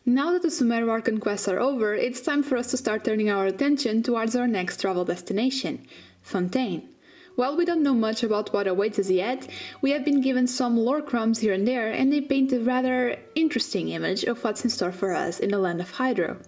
Now that the Sumeru Archon quests are over, it's time for us to start turning our attention towards our next travel destination, Fontaine. While we don't know much about what awaits us yet, we have been given some lore crumbs here and there, and they paint a rather interesting image of what's in store for us in the land of Hydro.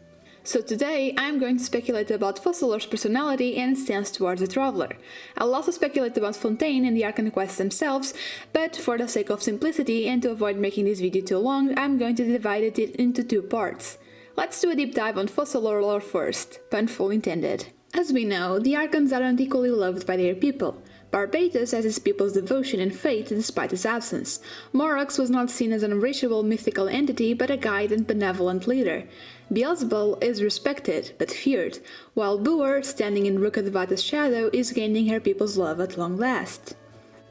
So today, I'm going to speculate about Focalor's personality and stance towards the traveler. I'll also speculate about Fontaine and the Archon quests themselves, but for the sake of simplicity and to avoid making this video too long, I'm going to divide it into two parts. Let's do a deep dive on Focalor lore first, pun full intended. As we know, the Archons aren't equally loved by their people. Barbatus has his people's devotion and faith despite his absence. Morax was not seen as an unreachable mythical entity but a guide and benevolent leader. Beelzebul is respected but feared, while Buer, standing in Rukkhadevata's shadow, is gaining her people's love at long last.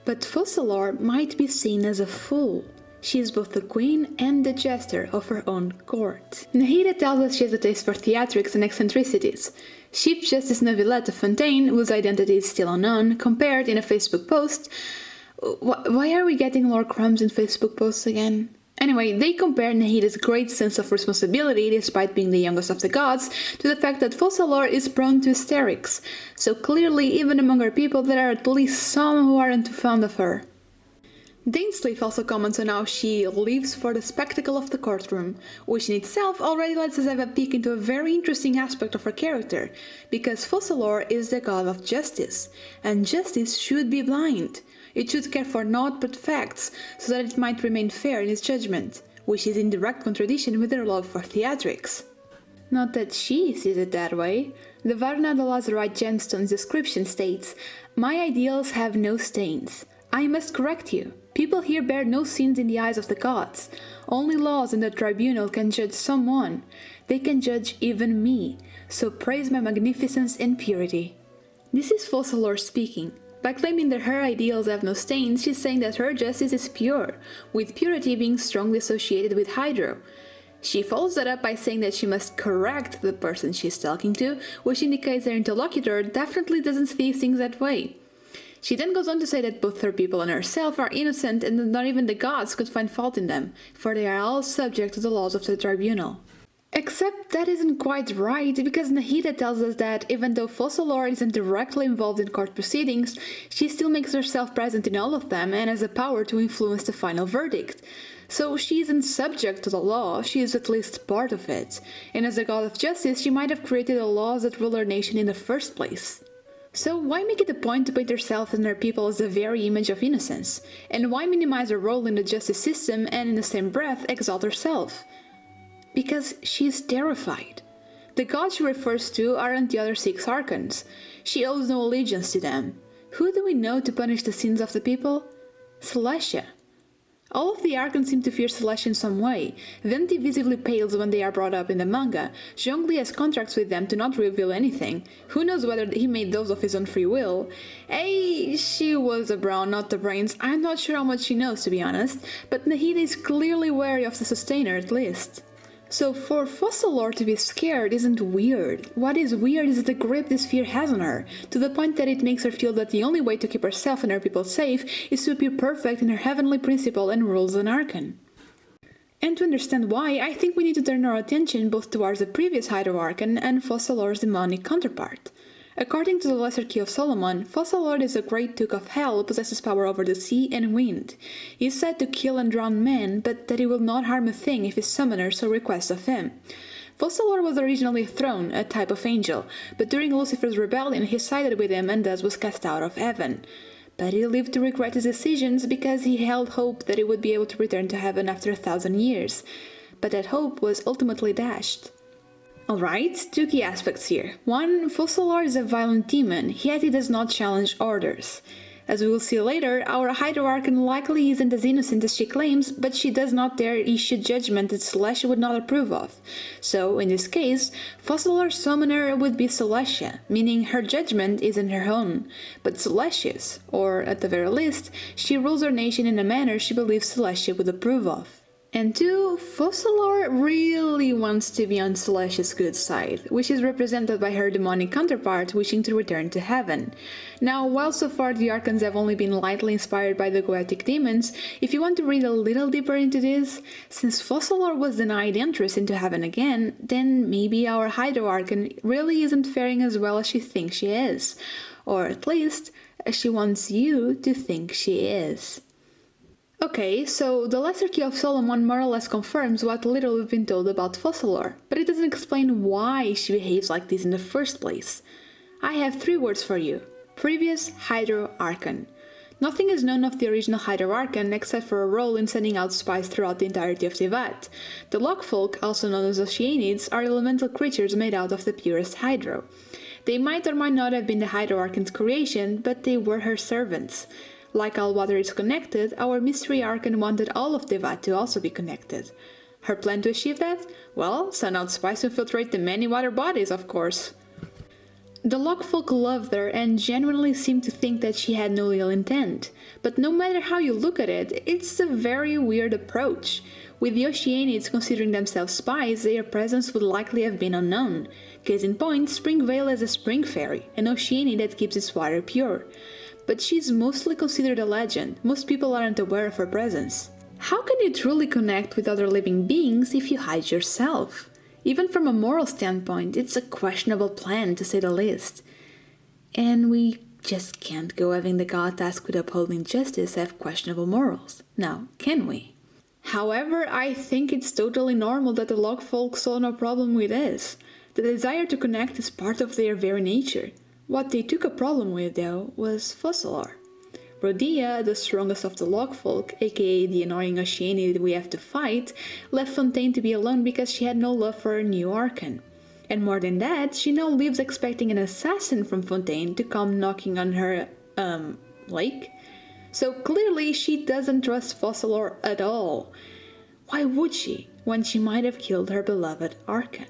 But Focalor might be seen as a fool. She is both the queen and the jester of her own court. Nahida tells us she has a taste for theatrics and eccentricities. Chief Justice Neuvillette of Fontaine, whose identity is still unknown, compared in a Facebook post... Why are we getting lore crumbs in Facebook posts again? Anyway, they compare Nahida's great sense of responsibility, despite being the youngest of the gods, to the fact that Focalor is prone to hysterics. So clearly, even among her people, there are at least some who aren't too fond of her. Dainsleif also comments on how she lives for the spectacle of the courtroom, which in itself already lets us have a peek into a very interesting aspect of her character, because Focalor is the god of justice, and justice should be blind. It should care for naught but facts, so that it might remain fair in its judgment, which is in direct contradiction with her love for theatrics. Not that she sees it that way. The Varna the Lazarite gemstone's description states, "My ideals have no stains. I must correct you. People here bear no sins in the eyes of the gods. Only laws and the tribunal can judge someone. They can judge even me, so praise my magnificence and purity." This is Focalor speaking. By claiming that her ideals have no stains, she's saying that her justice is pure, with purity being strongly associated with Hydro. She follows that up by saying that she must correct the person she's talking to, which indicates their interlocutor definitely doesn't see things that way. She then goes on to say that both her people and herself are innocent and that not even the gods could find fault in them, for they are all subject to the laws of the tribunal. Except that isn't quite right, because Nahida tells us that even though Focalor isn't directly involved in court proceedings, she still makes herself present in all of them and has the power to influence the final verdict. So she isn't subject to the law, she is at least part of it, and as a god of justice she might have created the laws that rule her nation in the first place. So why make it a point to paint herself and her people as the very image of innocence? And why minimize her role in the justice system and in the same breath exalt herself? Because she is terrified. The gods she refers to aren't the other 6 Archons. She owes no allegiance to them. Who do we know to punish the sins of the people? Celestia. All of the Archons seem to fear Celestia in some way. Venti visibly pales when they are brought up in the manga. Zhongli has contracts with them to not reveal anything. Who knows whether he made those of his own free will? She was a brawn, not the brains. I'm not sure how much she knows, to be honest, but Nahida is clearly wary of the Sustainer at least. So for Focalor to be scared isn't weird. What is weird is the grip this fear has on her, to the point that it makes her feel that the only way to keep herself and her people safe is to appear perfect in her heavenly principle and rules an Archon. And to understand why, I think we need to turn our attention both towards the previous Hydro Archon and Focalor's demonic counterpart. According to the Lesser Key of Solomon, Focalor is a great Duke of Hell who possesses power over the sea and wind. He is said to kill and drown men, but that he will not harm a thing if his summoner so requests of him. Focalor was originally a throne, a type of angel, but during Lucifer's rebellion he sided with him and thus was cast out of heaven. But he lived to regret his decisions because he held hope that he would be able to return to heaven after 1,000 years. But that hope was ultimately dashed. Alright, 2 key aspects here. 1. Focalor is a violent demon, yet he does not challenge orders. As we will see later, our Hydro Archon likely isn't as innocent as she claims, but she does not dare issue judgment that Celestia would not approve of. So, in this case, Focalor's summoner would be Celestia, meaning her judgment isn't her own, but Celestia's, or, at the very least, she rules her nation in a manner she believes Celestia would approve of. And 2, Focalor really wants to be on Celestia's good side, which is represented by her demonic counterpart wishing to return to heaven. Now, while so far the Archons have only been lightly inspired by the Goetic demons, if you want to read a little deeper into this, since Focalor was denied entrance into heaven again, then maybe our Hydro Archon really isn't faring as well as she thinks she is. Or at least, as she wants you to think she is. Okay, so the Lesser Key of Solomon more or less confirms what little we've been told about Focalor, but it doesn't explain why she behaves like this in the first place. I have 3 words for you. Previous Hydro Archon. Nothing is known of the original Hydro Archon except for a role in sending out spies throughout the entirety of Tivat. The Lockfolk, also known as Oceanids, are elemental creatures made out of the purest Hydro. They might or might not have been the Hydro Archon's creation, but they were her servants. Like all water is connected, our Mystery Archon wanted all of Tivat to also be connected. Her plan to achieve that? Well, send out spies to infiltrate the many water bodies, of course. The Lockfolk loved her and genuinely seemed to think that she had no ill intent. But no matter how you look at it, it's a very weird approach. With the Oceanids considering themselves spies, their presence would likely have been unknown. Case in point, Springvale is a spring fairy, an Oceanid that keeps its water pure. But she's mostly considered a legend, most people aren't aware of her presence. How can you truly connect with other living beings if you hide yourself? Even from a moral standpoint, it's a questionable plan to say the least. And we just can't go having the god tasked with upholding justice have questionable morals, now can we? However, I think it's totally normal that the Lockfolk saw no problem with this. The desire to connect is part of their very nature. What they took a problem with, though, was Focalor. Rhodia, the strongest of the Lockfolk, aka the annoying Oceanid we have to fight, left Fontaine to be alone because she had no love for her new Archon. And more than that, she now lives expecting an assassin from Fontaine to come knocking on her, lake. So clearly she doesn't trust Focalor at all. Why would she, when she might have killed her beloved Archon?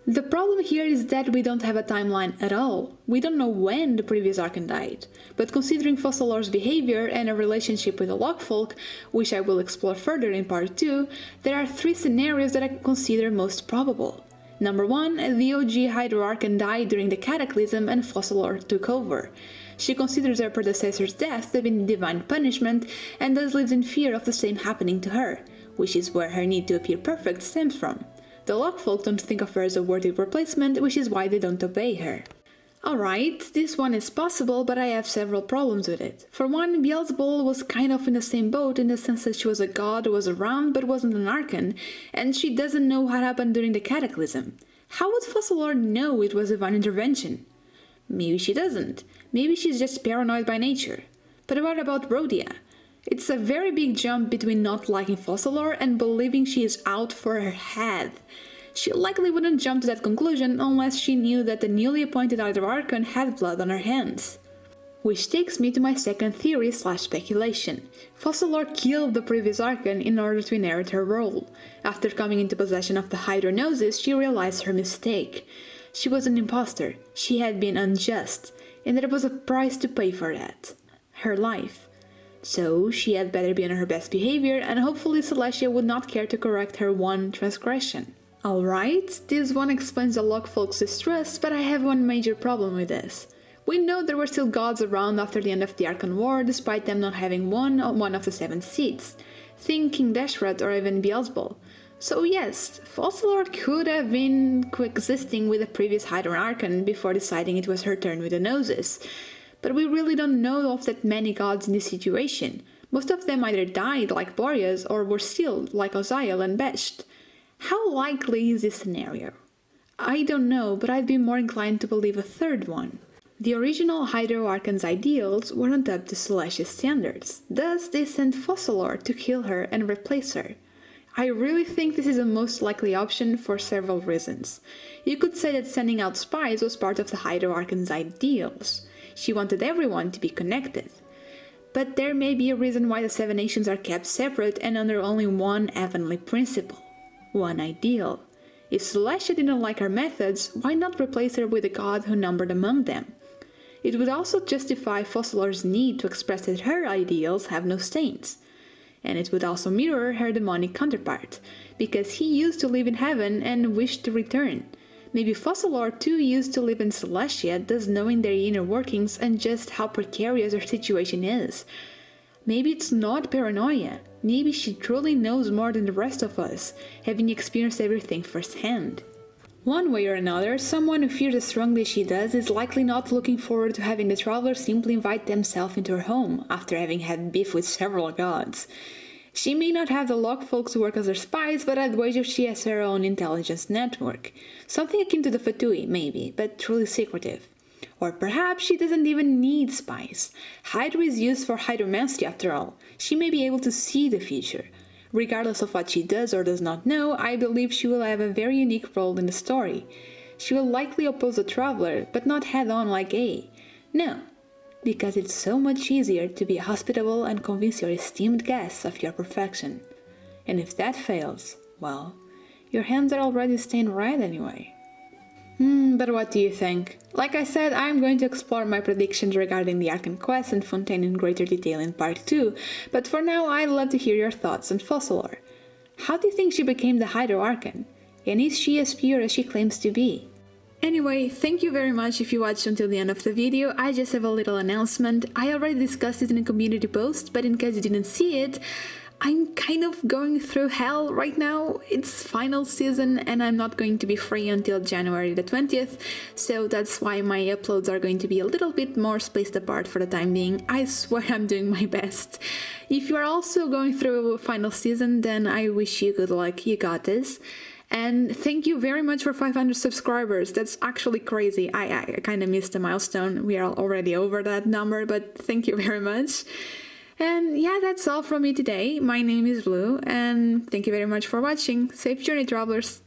The problem here is that we don't have a timeline at all. We don't know when the previous Archon died. But considering Focalor's behavior and her relationship with the Lockfolk, which I will explore further in part 2, there are 3 scenarios that I consider most probable. Number 1, the OG Hydro Archon died during the Cataclysm and Focalor took over. She considers her predecessor's death to be divine punishment and thus lives in fear of the same happening to her, which is where her need to appear perfect stems from. The Lockfolk don't think of her as a worthy replacement, which is why they don't obey her. Alright, this one is possible, but I have several problems with it. For one, Beelzebul was kind of in the same boat in the sense that she was a god who was around but wasn't an Archon, and she doesn't know what happened during the Cataclysm. How would Focalor know it was divine intervention? Maybe she doesn't. Maybe she's just paranoid by nature. But what about Rhodia? It's a very big jump between not liking Focalor and believing she is out for her head. She likely wouldn't jump to that conclusion unless she knew that the newly appointed Hydro Archon had blood on her hands. Which takes me to my second theory/speculation. Focalor killed the previous Archon in order to inherit her role. After coming into possession of the Hydronosis, she realized her mistake. She was an imposter, she had been unjust, and there was a price to pay for that. Her life. So she had better be on her best behavior, and hopefully Celestia would not care to correct her one transgression. Alright, this one explains the Lockfolk's distrust, but I have one major problem with this. We know there were still gods around after the end of the Archon War, despite them not having won one of the 7 seats. Think King Deshret or even Beelzebul. So yes, Focalor could have been coexisting with the previous Hydro Archon before deciding it was her turn with the Gnosis. But we really don't know of that many gods in this situation. Most of them either died like Boreas or were still like Oziel and Besht. How likely is this scenario? I don't know, but I'd be more inclined to believe a third one. The original Hydro Archon's ideals weren't up to Celestia's standards, thus they sent Focalor to kill her and replace her. I really think this is the most likely option for several reasons. You could say that sending out spies was part of the Hydro Archon's ideals. She wanted everyone to be connected. But there may be a reason why the 7 nations are kept separate and under only one heavenly principle, one ideal. If Celestia didn't like her methods, why not replace her with a god who numbered among them? It would also justify Focalor's need to express that her ideals have no stains. and it would also mirror her demonic counterpart, because he used to live in heaven and wished to return. Maybe Focalor too used to live in Celestia, thus knowing their inner workings and just how precarious her situation is. Maybe it's not paranoia. Maybe she truly knows more than the rest of us, having experienced everything firsthand. One way or another, someone who fears as strongly as she does is likely not looking forward to having the traveler simply invite themselves into her home after having had beef with several gods. She may not have the lock folks work as her spies, but I'd wager she has her own intelligence network. Something akin to the Fatui, maybe, but truly secretive. Or perhaps she doesn't even need spies. Hydro is used for hydromancy after all. She may be able to see the future. Regardless of what she does or does not know, I believe she will have a very unique role in the story. She will likely oppose the traveler, but not head-on like A. No, because it's so much easier to be hospitable and convince your esteemed guests of your perfection. And if that fails, well, your hands are already stained red anyway. But what do you think? Like I said, I'm going to explore my predictions regarding the Archon quest and Fontaine in greater detail in part 2, but for now I'd love to hear your thoughts on Focalor. How do you think she became the Hydro Archon? And is she as pure as she claims to be? Anyway, thank you very much if you watched until the end of the video. I just have a little announcement. I already discussed it in a community post, but in case you didn't see it, I'm kind of going through hell right now. It's final season and I'm not going to be free until January the 20th, so that's why my uploads are going to be a little bit more spaced apart for the time being. I swear I'm doing my best. If you are also going through final season, then I wish you good luck, you got this. And thank you very much for 500 subscribers. That's actually crazy. I kind of missed the milestone. We are already over that number, but thank you very much. And yeah, that's all from me today. My name is Blue, and thank you very much for watching. Safe journey, travelers!